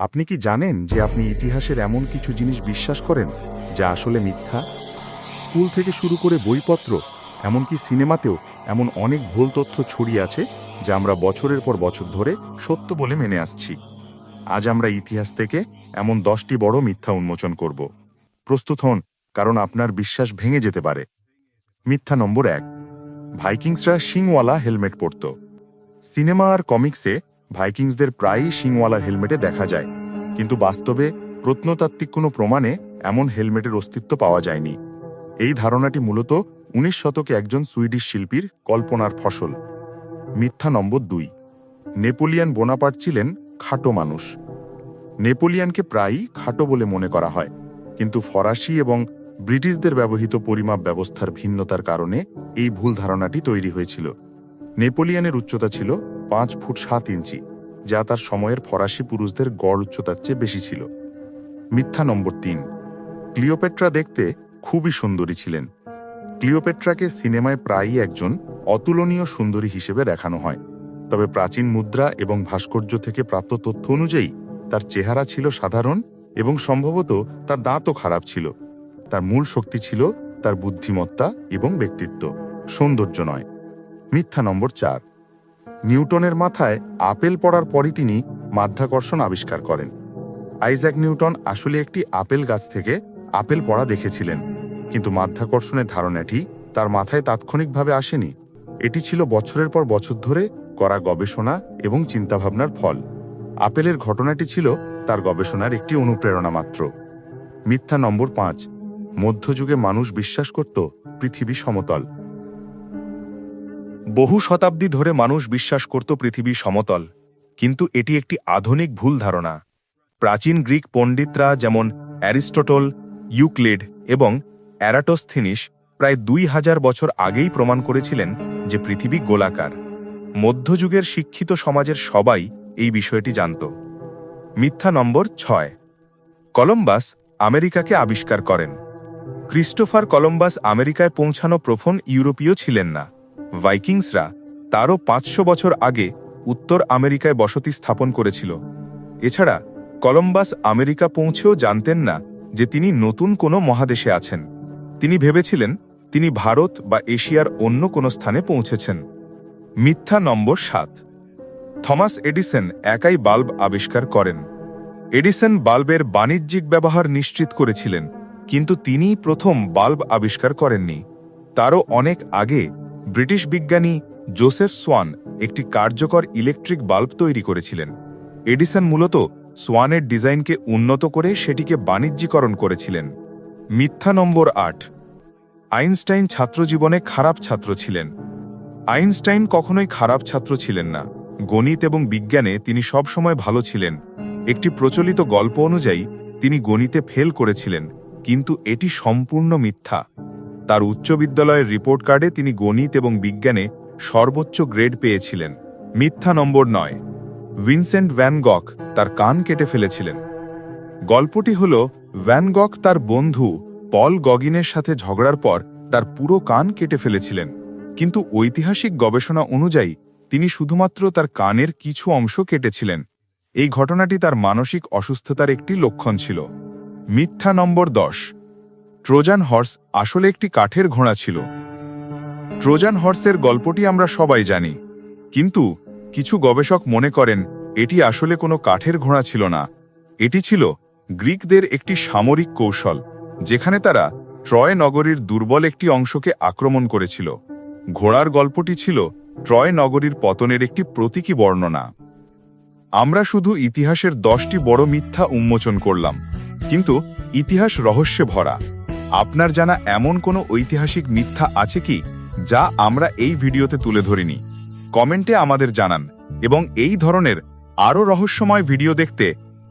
আপনি কি জানেন যে আপনি ইতিহাসের এমন কিছু জিনিস বিশ্বাস করেন যা আসলে মিথ্যা? স্কুল থেকে শুরু করে বইপত্র, এমনকি সিনেমাতেও এমন অনেক ভুল তথ্য ছড়িয়ে আছে যা আমরা বছরের পর বছর ধরে সত্য বলে মেনে আসছি। আজ আমরা ইতিহাস থেকে এমন 10টি বড় মিথ্যা উন্মোচন করব। প্রস্তুত হন, কারণ আপনার বিশ্বাস ভেঙে যেতে পারে। মিথ্যা নম্বর 1। ভাইকিংসরা শিংওয়ালা হেলমেট পরত। সিনেমা আর কমিক্সে ভাইকিংসদের প্রায়ই শিংওয়ালা হেলমেটে দেখা যায়, কিন্তু বাস্তবে প্রত্নতাত্ত্বিক কোনো প্রমাণে এমন হেলমেটের অস্তিত্ব পাওয়া যায়নি। এই ধারণাটি মূলত 19 শতকে একজন সুইডিশ শিল্পীর কল্পনার ফসল। মিথ্যা নম্বর 2। নেপোলিয়ন বোনাপার্ট ছিলেন খাটো মানুষ। নেপোলিয়নকে প্রায়ই খাটো বলে মনে করা হয়, কিন্তু ফরাসি এবং ব্রিটিশদের ব্যবহৃত পরিমাপ ব্যবস্থার ভিন্নতার কারণে এই ভুল ধারণাটি তৈরি হয়েছিল। নেপোলিয়নের উচ্চতা ছিল 5 ফুট 7 ইঞ্চি, যা তার সময়ের ফরাসি পুরুষদের গড় উচ্চতার চেয়ে বেশি ছিল। মিথ্যা নম্বর 3। ক্লিওপেট্রা দেখতে খুবই সুন্দরী ছিলেন। ক্লিওপেট্রাকে সিনেমায় প্রায়ই একজন অতুলনীয় সুন্দরী হিসেবে দেখানো হয়, তবে প্রাচীন মুদ্রা এবং ভাস্কর্য থেকে প্রাপ্ত তথ্য অনুযায়ী তার চেহারা ছিল সাধারণ এবং সম্ভবত তার দাঁতও খারাপ ছিল। তার মূল শক্তি ছিল তার বুদ্ধিমত্তা এবং ব্যক্তিত্ব, সৌন্দর্য নয়। মিথ্যা নম্বর 4। নিউটনের মাথায় আপেল পড়ার পরই তিনি মাধ্যাকর্ষণ আবিষ্কার করেন। আইজ্যাক নিউটন আসলে একটি আপেল গাছ থেকে আপেল পড়া দেখেছিলেন, কিন্তু মাধ্যাকর্ষণের ধারণাটি তার মাথায় তাৎক্ষণিকভাবে আসেনি। এটি ছিল বছরের পর বছর ধরে করা গবেষণা এবং চিন্তাভাবনার ফল। আপেলের ঘটনাটি ছিল তার গবেষণার একটি অনুপ্রেরণা মাত্র। মিথ্যা নম্বর 5। মধ্যযুগে মানুষ বিশ্বাস করত পৃথিবী সমতল। বহু শতাব্দী ধরে মানুষ বিশ্বাস করত পৃথিবী সমতল, কিন্তু এটি একটি আধুনিক ভুল ধারণা। প্রাচীন গ্রিক পণ্ডিতরা যেমন অ্যারিস্টটল, ইউক্লিড এবং এরাটোস্থিনিস প্রায় 2000 বছর আগেই প্রমাণ করেছিলেন যে পৃথিবী গোলাকার। মধ্যযুগের শিক্ষিত সমাজের সবাই এই বিষয়টি জানত। মিথ্যা নম্বর 6। কলম্বাস আমেরিকাকে আবিষ্কার করেন। ক্রিস্টোফার কলম্বাস আমেরিকায় পৌঁছানো প্রথম ইউরোপীয় ছিলেন না। ভাইকিংসরা তারও 500 বছর আগে উত্তর আমেরিকায় বসতি স্থাপন করেছিল। এছাড়া কলম্বাস আমেরিকা পৌঁছেও জানতেন না যে তিনি নতুন কোনো মহাদেশে আছেন। তিনি ভেবেছিলেন তিনি ভারত বা এশিয়ার অন্য কোনো স্থানে পৌঁছেছেন। মিথ্যা নম্বর 7। থমাস এডিসন একাই বাল্ব আবিষ্কার করেন। এডিসন বাল্বের বাণিজ্যিক ব্যবহার নিশ্চিত করেছিলেন, কিন্তু তিনিই প্রথম বাল্ব আবিষ্কার করেননি। তারও অনেক আগে ব্রিটিশ বিজ্ঞানী জোসেফ সোয়ান একটি কার্যকর ইলেকট্রিক বাল্ব তৈরি করেছিলেন। এডিসন মূলত সোয়ানের ডিজাইনকে উন্নত করে সেটিকে বাণিজ্যিকরণ করেছিলেন। মিথ্যা নম্বর 8। আইনস্টাইন ছাত্রজীবনে খারাপ ছাত্র ছিলেন। আইনস্টাইন কখনোই খারাপ ছাত্র ছিলেন না। গণিত এবং বিজ্ঞানে তিনি সবসময় ভালো ছিলেন। একটি প্রচলিত গল্প অনুযায়ী তিনি গণিতে ফেল করেছিলেন, কিন্তু এটি সম্পূর্ণ মিথ্যা। তার উচ্চ বিদ্যালয়ের রিপোর্ট কার্ডে তিনি গণিত এবং বিজ্ঞানে সর্বোচ্চ গ্রেড পেয়েছিলেন। মিথ্যা নম্বর 9। ভিনসেন্ট ভ্যান গখ তার কান কেটে ফেলেছিলেন। গল্পটি হল ভ্যান গখ তার বন্ধু পল গগিনের সাথে ঝগড়ার পর তার পুরো কান কেটে ফেলেছিলেন, কিন্তু ঐতিহাসিক গবেষণা অনুযায়ী তিনি শুধুমাত্র তার কানের কিছু অংশ কেটেছিলেন। এই ঘটনাটি তার মানসিক অসুস্থতার একটি লক্ষণ ছিল। মিথ্যা নম্বর 10। ট্রোজান হর্স আসলে একটি কাঠের ঘোড়া ছিল। ট্রোজান হর্সের গল্পটি আমরা সবাই জানি, কিন্তু কিছু গবেষক মনে করেন এটি আসলে কোনো কাঠের ঘোড়া ছিল না। এটি ছিল গ্রিকদের একটি সামরিক কৌশল, যেখানে তারা ট্রয় নগরীর দুর্বল একটি অংশকে আক্রমণ করেছিল। ঘোড়ার গল্পটি ছিল ট্রয় নগরীর পতনের একটি প্রতীকী বর্ণনা। আমরা শুধু ইতিহাসের 10টি বড় মিথ্যা উন্মোচন করলাম, কিন্তু ইতিহাস রহস্যে ভরা। আপনার জানা এমন কোনো ঐতিহাসিক মিথ্যা আছে কি যা আমরা এই ভিডিওতে তুলে ধরিনি? কমেন্টে আমাদের জানান, এবং এই ধরনের আরও রহস্যময় ভিডিও দেখতে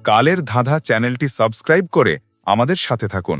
কালের ধাঁধা চ্যানেলটি সাবস্ক্রাইব করে আমাদের সাথে থাকুন।